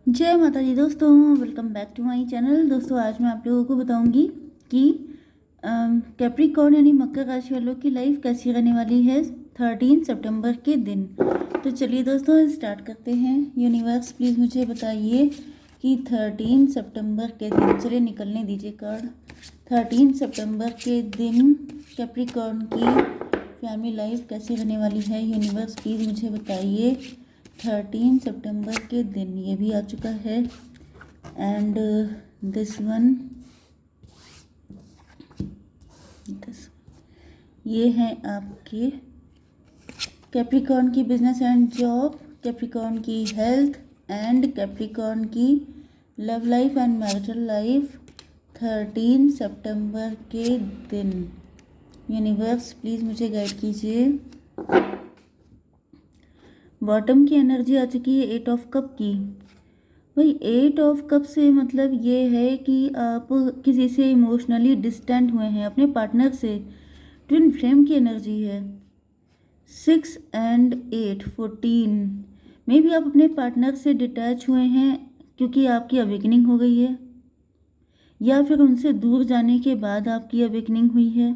जय माता दी दोस्तों, welcome back to my channel. दोस्तों आज मैं आप लोगों को बताऊंगी कि कैप्रिकॉर्न यानी मकर राशि वालों की लाइफ कैसी रहने वाली है 13 सितंबर के दिन। तो चलिए दोस्तों स्टार्ट करते हैं। यूनिवर्स प्लीज़ मुझे बताइए कि 13 सितंबर के दिन, चलिए निकलने दीजिए कार्ड। 13 सितंबर के दिन कैप्रिकॉर्न की फैमिली लाइफ कैसी रहने वाली है। यूनिवर्स प्लीज़ मुझे बताइए 13 सितंबर के दिन। ये भी आ चुका है एंड दिस वन, ये है आपके कैप्रिकॉर्न की बिजनेस एंड जॉब, कैप्रिकॉर्न की हेल्थ एंड कैप्रिकॉर्न की love life and marital life 13 सितंबर के दिन। यूनिवर्स प्लीज़ मुझे गाइड कीजिए। बॉटम की एनर्जी आ चुकी है 8 ऑफ कप की। भाई 8 ऑफ कप से मतलब ये है कि आप किसी से इमोशनली डिस्टेंट हुए हैं, अपने पार्टनर से। ट्विन फ्लेम की एनर्जी है 6 एंड 8 14 में भी आप अपने पार्टनर से डिटैच हुए हैं क्योंकि आपकी अवेकनिंग हो गई है, या फिर उनसे दूर जाने के बाद आपकी अवेकनिंग हुई है।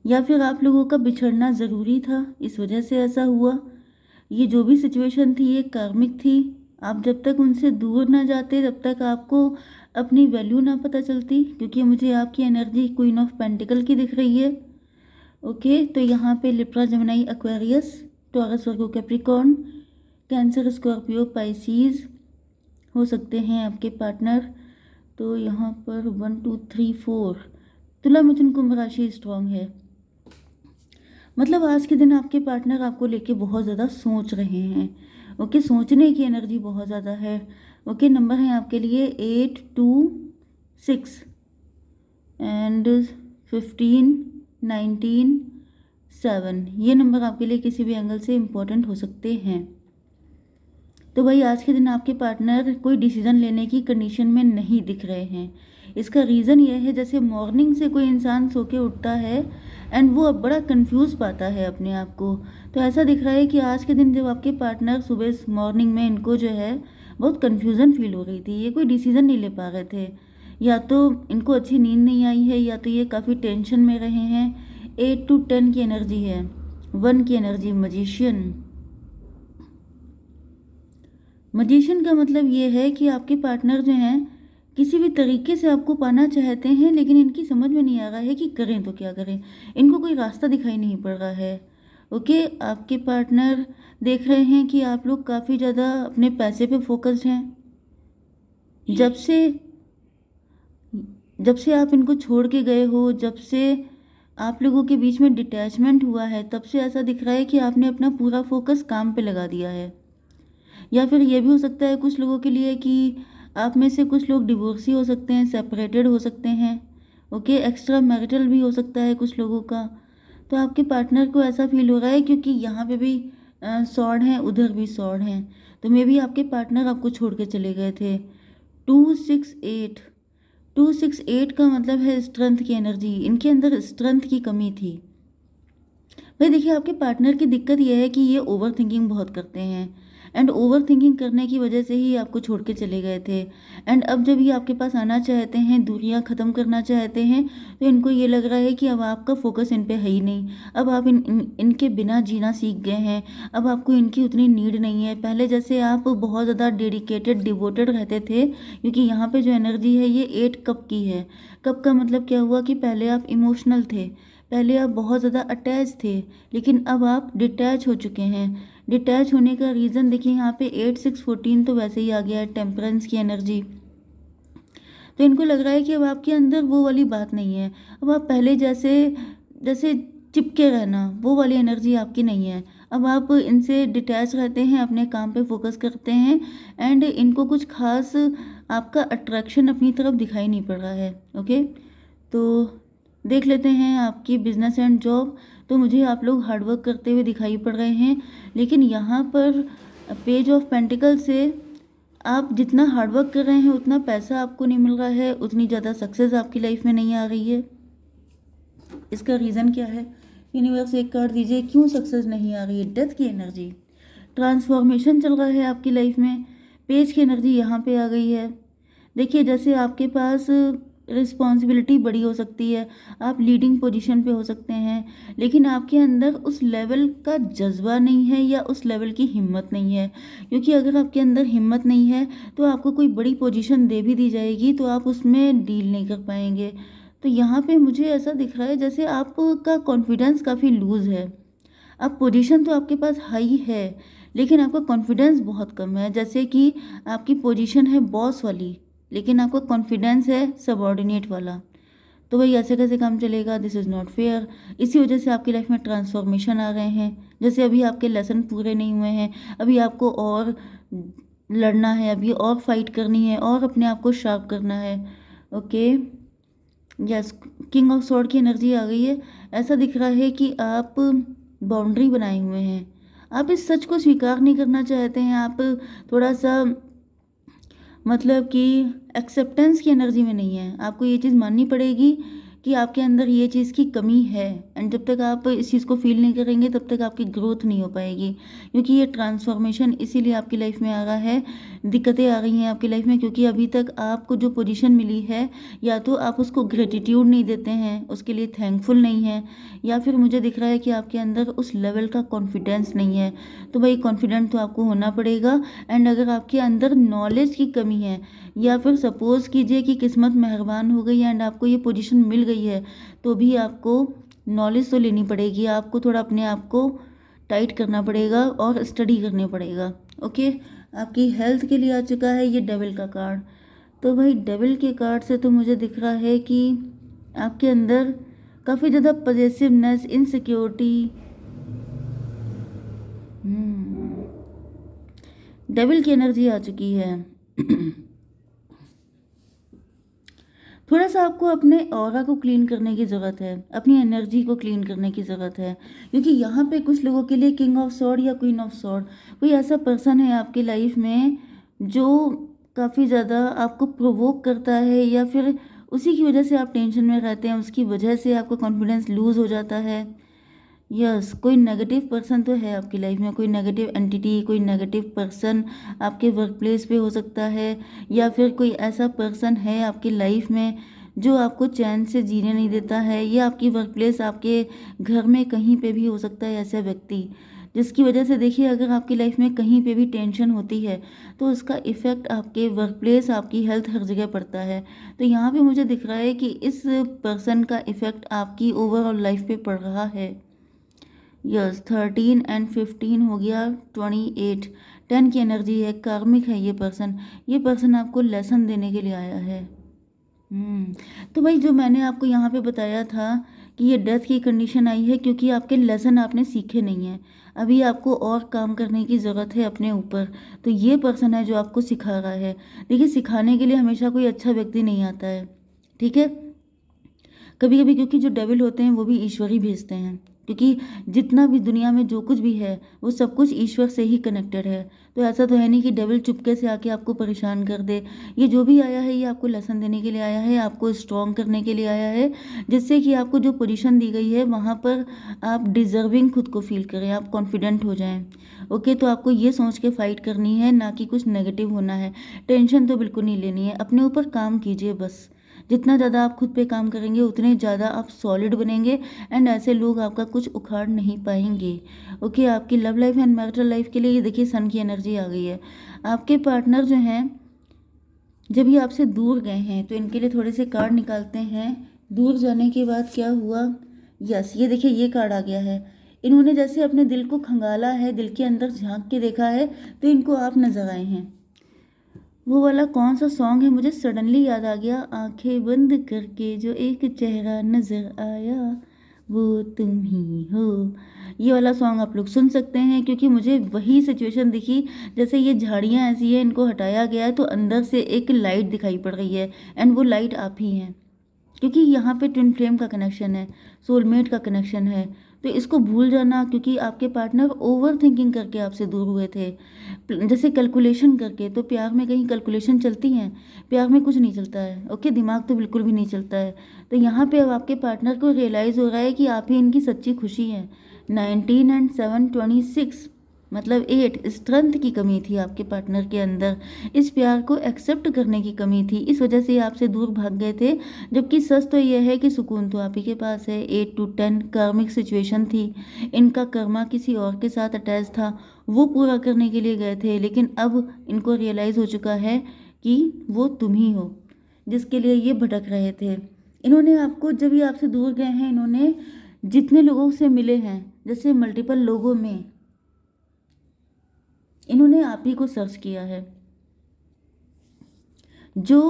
या फिर आप लोगों का बिछड़ना ज़रूरी था, इस वजह से ऐसा हुआ। ये जो भी सिचुएशन थी ये कार्मिक थी। आप जब तक उनसे दूर ना जाते तब तक आपको अपनी वैल्यू ना पता चलती, क्योंकि मुझे आपकी एनर्जी क्वीन ऑफ पेंटिकल की दिख रही है। ओके, तो यहाँ पे लिब्रा, जेमिनी, एक्वेरियस, टॉरस, वर्गो, कैप्रिकॉर्न, कैंसर, स्कॉर्पियो, पाइसीज हो सकते हैं आपके पार्टनर। तो यहाँ पर 1 2 3 4 तुला, मिथुन, कुंभ राशि स्ट्रॉन्ग है। मतलब आज के दिन आपके पार्टनर आपको लेके बहुत ज़्यादा सोच रहे हैं। ओके, सोचने की एनर्जी बहुत ज़्यादा है। ओके, नंबर है आपके लिए 8 2 6 एंड 15 19 7। ये नंबर आपके लिए किसी भी एंगल से इम्पोर्टेंट हो सकते हैं। तो भाई आज के दिन आपके पार्टनर कोई डिसीजन लेने की कंडीशन में नहीं दिख रहे हैं। इसका रीज़न ये है, जैसे मॉर्निंग से कोई इंसान सो के उठता है एंड वो अब बड़ा कंफ्यूज पाता है अपने आप को। तो ऐसा दिख रहा है कि आज के दिन जब आपके पार्टनर सुबह मॉर्निंग में इनको जो है बहुत कन्फ्यूज़न फील हो रही थी, ये कोई डिसीज़न नहीं ले पा रहे थे। या तो इनको अच्छी नींद नहीं आई है, या तो ये काफ़ी टेंशन में रहे हैं। 8 to 10 की एनर्जी है, 1 की एनर्जी, मजिशियन। मजिशियन का मतलब ये है कि आपके पार्टनर जो हैं किसी भी तरीके से आपको पाना चाहते हैं, लेकिन इनकी समझ में नहीं आ रहा है कि करें तो क्या करें। इनको कोई रास्ता दिखाई नहीं पड़ रहा है। ओके, आपके पार्टनर देख रहे हैं कि आप लोग काफ़ी ज़्यादा अपने पैसे पे फोकस्ड हैं। जब से आप इनको छोड़ के गए हो, जब से आप लोगों के बीच में डिटैचमेंट हुआ है, तब से ऐसा दिख रहा है कि आपने अपना पूरा फोकस काम पे लगा दिया है। या फिर ये भी हो सकता है कुछ लोगों के लिए कि आप में से कुछ लोग डिवोर्सी हो सकते हैं, सेपरेटेड हो सकते हैं। ओके, एक्स्ट्रा मैरिटल भी हो सकता है कुछ लोगों का। तो आपके पार्टनर को ऐसा फील हो रहा है, क्योंकि यहाँ पे भी सॉर्ड हैं, उधर भी सॉर्ड हैं। तो मे भी आपके पार्टनर आपको छोड़ के चले गए थे। 268 268 का मतलब है स्ट्रेंथ की एनर्जी। इनके अंदर स्ट्रेंथ की कमी थी। भाई देखिए, आपके पार्टनर की दिक्कत यह है कि ये ओवर थिंकिंग बहुत करते हैं, एंड ओवर थिंकिंग करने की वजह से ही आपको छोड़ के चले गए थे। एंड अब जब ये आपके पास आना चाहते हैं, दूरियां ख़त्म करना चाहते हैं, तो इनको ये लग रहा है कि अब आपका फोकस इन पे है ही नहीं। अब आप इनके बिना जीना सीख गए हैं। अब आपको इनकी उतनी नीड नहीं है। पहले जैसे आप बहुत ज़्यादा डेडिकेटेड, डिवोटेड रहते थे, क्योंकि यहाँ पे जो एनर्जी है ये 8 कप की है। कप का मतलब क्या हुआ कि पहले आप इमोशनल थे, पहले आप बहुत ज़्यादा अटैच थे, लेकिन अब आप डिटैच हो चुके हैं। डिटैच होने का रीज़न देखिए यहाँ पे 8 6 14 तो वैसे ही आ गया है, टेम्परेंस की एनर्जी। तो इनको लग रहा है कि अब आपके अंदर वो वाली बात नहीं है। अब आप पहले जैसे जैसे चिपके रहना, वो वाली एनर्जी आपकी नहीं है। अब आप इनसे डिटैच रहते हैं, अपने काम पे फोकस करते हैं, एंड इनको कुछ खास आपका अट्रैक्शन अपनी तरफ दिखाई नहीं पड़ रहा है। ओके, तो देख लेते हैं आपकी बिजनेस एंड जॉब। तो मुझे आप लोग हार्डवर्क करते हुए दिखाई पड़ रहे हैं, लेकिन यहाँ पर पेज ऑफ पेंटिकल से आप जितना हार्डवर्क कर रहे हैं उतना पैसा आपको नहीं मिल रहा है, उतनी ज़्यादा सक्सेस आपकी लाइफ में नहीं आ रही है। इसका रीज़न क्या है? यूनिवर्स एक कार्ड दीजिए, क्यों सक्सेस नहीं आ रही है? डेथ की एनर्जी, ट्रांसफॉर्मेशन चल रहा है आपकी लाइफ में। पेज की एनर्जी यहाँ पे आ गई है। देखिए, जैसे आपके पास रिस्पॉन्सिबिलिटी बड़ी हो सकती है, आप लीडिंग पोजीशन पे हो सकते हैं, लेकिन आपके अंदर उस लेवल का जज्बा नहीं है या उस लेवल की हिम्मत नहीं है। क्योंकि अगर आपके अंदर हिम्मत नहीं है तो आपको कोई बड़ी पोजीशन दे भी दी जाएगी तो आप उसमें डील नहीं कर पाएंगे। तो यहाँ पे मुझे ऐसा दिख रहा है जैसे आपका कॉन्फिडेंस काफ़ी लूज़ है। अब पोजीशन तो आपके पास हाई है, लेकिन आपका कॉन्फिडेंस बहुत कम है। जैसे कि आपकी पोजीशन है बॉस वाली, लेकिन आपका कॉन्फिडेंस है सबॉर्डिनेट वाला। तो भाई ऐसे कैसे काम चलेगा? This is not fair. इसी वजह से आपकी लाइफ में ट्रांसफॉर्मेशन आ गए हैं। जैसे अभी आपके लेसन पूरे नहीं हुए हैं, अभी आपको और लड़ना है, अभी और फाइट करनी है और अपने आप को शार्प करना है। Okay, yes, king of sword की एनर्जी आ गई है। ऐसा दिख रहा है कि आप बाउंड्री बनाए हुए हैं, आप इस सच को स्वीकार नहीं करना चाहते हैं। आप थोड़ा सा मतलब कि एक्सेप्टेंस की एनर्जी में नहीं है। आपको ये चीज़ माननी पड़ेगी कि आपके अंदर ये चीज़ की कमी है, एंड जब तक आप इस चीज़ को फील नहीं करेंगे तब तक आपकी ग्रोथ नहीं हो पाएगी। क्योंकि ये ट्रांसफॉर्मेशन इसीलिए आपकी लाइफ में आ रहा है, दिक्कतें आ रही हैं आपकी लाइफ में, क्योंकि अभी तक आपको जो पोजीशन मिली है या तो आप उसको ग्रेटिट्यूड नहीं देते हैं, उसके लिए थैंकफुल नहीं है, या फिर मुझे दिख रहा है कि आपके अंदर उस लेवल का कॉन्फिडेंस नहीं है। तो भाई कॉन्फिडेंट तो आपको होना पड़ेगा। एंड अगर आपके अंदर नॉलेज की कमी है, या फिर सपोज़ कीजिए कि किस्मत मेहरबान हो गई एंड आपको ये पोजीशन मिल गई है, तो भी आपको नॉलेज तो लेनी पड़ेगी। आपको थोड़ा अपने आप को टाइट करना पड़ेगा और स्टडी करने पड़ेगा। ओके, आपकी हेल्थ के लिए आ चुका है ये डेविल का कार्ड। तो भाई डेविल के कार्ड से तो मुझे दिख रहा है कि आपके अंदर काफ़ी ज़्यादा पजेसिवनेस, इनसिक्योरिटी, डेविल की एनर्जी आ चुकी है। थोड़ा सा आपको अपने ऑरा को क्लीन करने की ज़रूरत है, अपनी एनर्जी को क्लीन करने की ज़रूरत है। क्योंकि यहाँ पे कुछ लोगों के लिए किंग ऑफ सॉर्ड या क्वीन ऑफ सॉर्ड, कोई ऐसा पर्सन है आपकी लाइफ में जो काफ़ी ज़्यादा आपको प्रोवोक करता है, या फिर उसी की वजह से आप टेंशन में रहते हैं, उसकी वजह से आपका कॉन्फिडेंस लूज़ हो जाता है। यस, कोई नेगेटिव पर्सन तो है आपकी लाइफ में, कोई नेगेटिव एंटिटी, कोई नेगेटिव पर्सन आपके वर्क प्लेस पे हो सकता है, या फिर कोई ऐसा पर्सन है आपकी लाइफ में जो आपको चैन से जीने नहीं देता है, या आपकी वर्क प्लेस, आपके घर में कहीं पे भी हो सकता है ऐसा व्यक्ति, जिसकी वजह से देखिए अगर आपकी लाइफ में कहीं पे भी टेंशन होती है तो उसका इफ़ेक्ट आपके वर्क प्लेस, आपकी हेल्थ, हर जगह पड़ता है। तो यहाँ पे मुझे दिख रहा है कि इस पर्सन का इफ़ेक्ट आपकी ओवरऑल लाइफ पे पड़ रहा है। यस, 13 एंड 15 हो गया 28, 10 की एनर्जी है, कार्मिक है ये पर्सन। ये पर्सन आपको लेसन देने के लिए आया है। तो भाई जो मैंने आपको यहाँ पे बताया था कि ये डेथ की कंडीशन आई है क्योंकि आपके लेसन आपने सीखे नहीं हैं, अभी आपको और काम करने की ज़रूरत है अपने ऊपर। तो ये पर्सन है जो आपको सिखा रहा है। देखिए, सिखाने के लिए हमेशा कोई अच्छा व्यक्ति नहीं आता है, ठीक है। कभी कभी क्योंकि जो डेविल होते हैं वो भी ईश्वर ही भेजते हैं, क्योंकि जितना भी दुनिया में जो कुछ भी है वो सब कुछ ईश्वर से ही कनेक्टेड है। तो ऐसा तो है नहीं कि डेविल चुपके से आके आपको परेशान कर दे। ये जो भी आया है ये आपको लेसन देने के लिए आया है, आपको स्ट्रॉन्ग करने के लिए आया है, जिससे कि आपको जो पोजीशन दी गई है वहाँ पर आप डिजर्विंग खुद को फील करें, आप कॉन्फिडेंट हो जाएं। ओके, तो आपको ये सोच के फाइट करनी है, ना कि कुछ नेगेटिव होना है। टेंशन तो बिल्कुल नहीं लेनी है, अपने ऊपर काम कीजिए बस। जितना ज़्यादा आप खुद पे काम करेंगे उतने ज़्यादा आप सॉलिड बनेंगे, एंड ऐसे लोग आपका कुछ उखाड़ नहीं पाएंगे। ओके, आपकी love life and marital life के लिए ये देखिए सन की एनर्जी आ गई है। आपके पार्टनर जो हैं जब ये आपसे दूर गए हैं तो इनके लिए थोड़े से कार्ड निकालते हैं। दूर जाने के बाद क्या हुआ? यस, ये देखिए ये कार्ड आ गया है। इन्होंने जैसे अपने दिल को खंगाला है, दिल के अंदर झांक के देखा है, तो इनको आप नजर आए हैं। वो वाला कौन सा सॉन्ग है, मुझे सडनली याद आ गया, आंखें बंद करके जो एक चेहरा नजर आया वो तुम ही हो। ये वाला सॉन्ग आप लोग सुन सकते हैं, क्योंकि मुझे वही सिचुएशन दिखी। जैसे ये झाड़ियाँ ऐसी है, इनको हटाया गया है तो अंदर से एक लाइट दिखाई पड़ रही है, एंड वो लाइट आप ही हैं। क्योंकि यहाँ पे ट्विन फ्लेम का कनेक्शन है, सोलमेट का कनेक्शन है। तो इसको भूल जाना, क्योंकि आपके पार्टनर ओवर थिंकिंग करके आपसे दूर हुए थे, जैसे कैलकुलेशन करके। तो प्यार में कहीं कैलकुलेशन चलती हैं? प्यार में कुछ नहीं चलता है। ओके, दिमाग तो बिल्कुल भी नहीं चलता है। तो यहाँ पे अब आपके पार्टनर को रियलाइज़ हो रहा है कि आप ही इनकी सच्ची खुशी है। 19 एंड 7, 26। मतलब 8 स्ट्रेंथ की कमी थी आपके पार्टनर के अंदर, इस प्यार को एक्सेप्ट करने की कमी थी, इस वजह से ये आपसे दूर भाग गए थे। जबकि सच तो यह है कि सुकून तो आप ही के पास है। 8 to 10 कार्मिक सिचुएशन थी, इनका कर्मा किसी और के साथ अटैच था, वो पूरा करने के लिए गए थे, लेकिन अब इनको रियलाइज़ हो चुका है कि वो तुम ही हो जिसके लिए ये भटक रहे थे। इन्होंने आपको, जब ये आपसे दूर गए हैं, इन्होंने जितने लोगों से मिले हैं, जैसे मल्टीपल लोगों में, इन्होंने आप ही को सर्च किया है। जो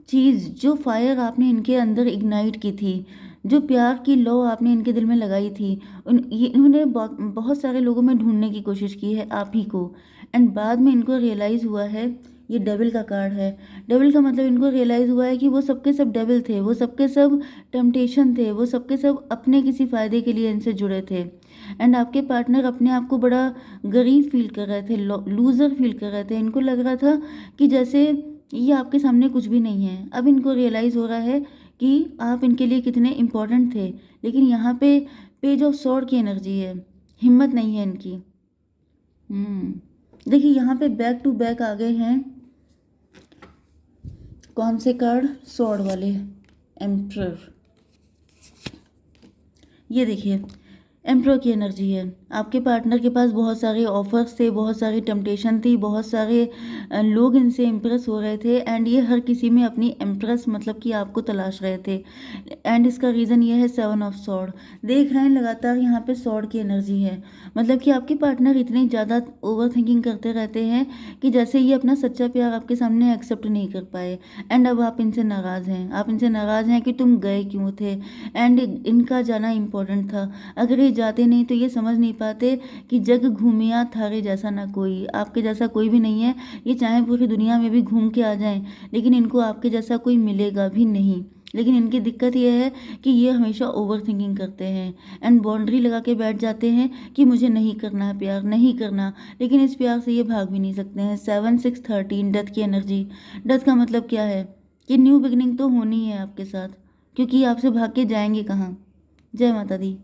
चीज़, जो फायर आपने इनके अंदर इग्नाइट की थी, जो प्यार की लौ आपने इनके दिल में लगाई थी, इन्होंने बहुत सारे लोगों में ढूंढने की कोशिश की है आप ही को। एंड बाद में इनको रियलाइज़ हुआ है, ये डेविल का कार्ड है। डेविल का मतलब इनको रियलाइज़ हुआ है कि वो सबके सब डेविल थे, वो सबके सब टेम्पटेशन थे, वो सबके सब अपने किसी फ़ायदे के लिए इनसे जुड़े थे। एंड आपके पार्टनर अपने आप को बड़ा गरीब फील कर रहे थे, लूज़र फील कर रहे थे। इनको लग रहा था कि जैसे ये आपके सामने कुछ भी नहीं है। अब इनको रियलाइज़ हो रहा है कि आप इनके लिए कितने इम्पोर्टेंट थे। लेकिन यहाँ पे पेज ऑफ स्वॉर्ड की एनर्जी है, हिम्मत नहीं है इनकी। देखिए यहाँ पे बैक टू बैक आ गए हैं। कौन से कार्ड? स्वॉर्ड वाले, एम्परर। ये देखिए एम्परर की एनर्जी है। आपके पार्टनर के पास बहुत सारे ऑफर्स थे, बहुत सारी टेम्पटेशन थी, बहुत सारे लोग इनसे इम्प्रेस हो रहे थे, एंड ये हर किसी में अपनी इम्प्रेस मतलब कि आपको तलाश रहे थे। एंड इसका रीज़न ये है 7 ऑफ स्वॉर्ड। देख रहे हैं लगातार यहाँ पे स्वॉर्ड की एनर्जी है, मतलब कि आपके पार्टनर इतनी ज़्यादा ओवर थिंकिंग करते रहते हैं कि जैसे ये अपना सच्चा प्यार आपके सामने एक्सेप्ट नहीं कर पाए। एंड अब आप इनसे नाराज़ हैं, आप इनसे नाराज़ हैं कि तुम गए क्यों थे, एंड इनका जाना इम्पोर्टेंट था। अगर ये जाते नहीं तो ये समझ नहीं पाते कि जग घूमिया थारे जैसा ना कोई, आपके जैसा कोई भी नहीं है। ये चाहे पूरी दुनिया में भी घूम के आ जाएं, लेकिन इनको आपके जैसा कोई मिलेगा भी नहीं। लेकिन इनकी दिक्कत यह है कि ये हमेशा ओवर थिंकिंग करते हैं एंड बाउंड्री लगा के बैठ जाते हैं कि मुझे नहीं करना है प्यार, नहीं करना। लेकिन इस प्यार से ये भाग भी नहीं सकते हैं। 7 6 13 डेथ की एनर्जी। डेथ का मतलब क्या है कि न्यू बिगिनिंग तो होनी है आपके साथ, क्योंकि आपसे भाग के जाएंगे कहाँ। जय माता दी।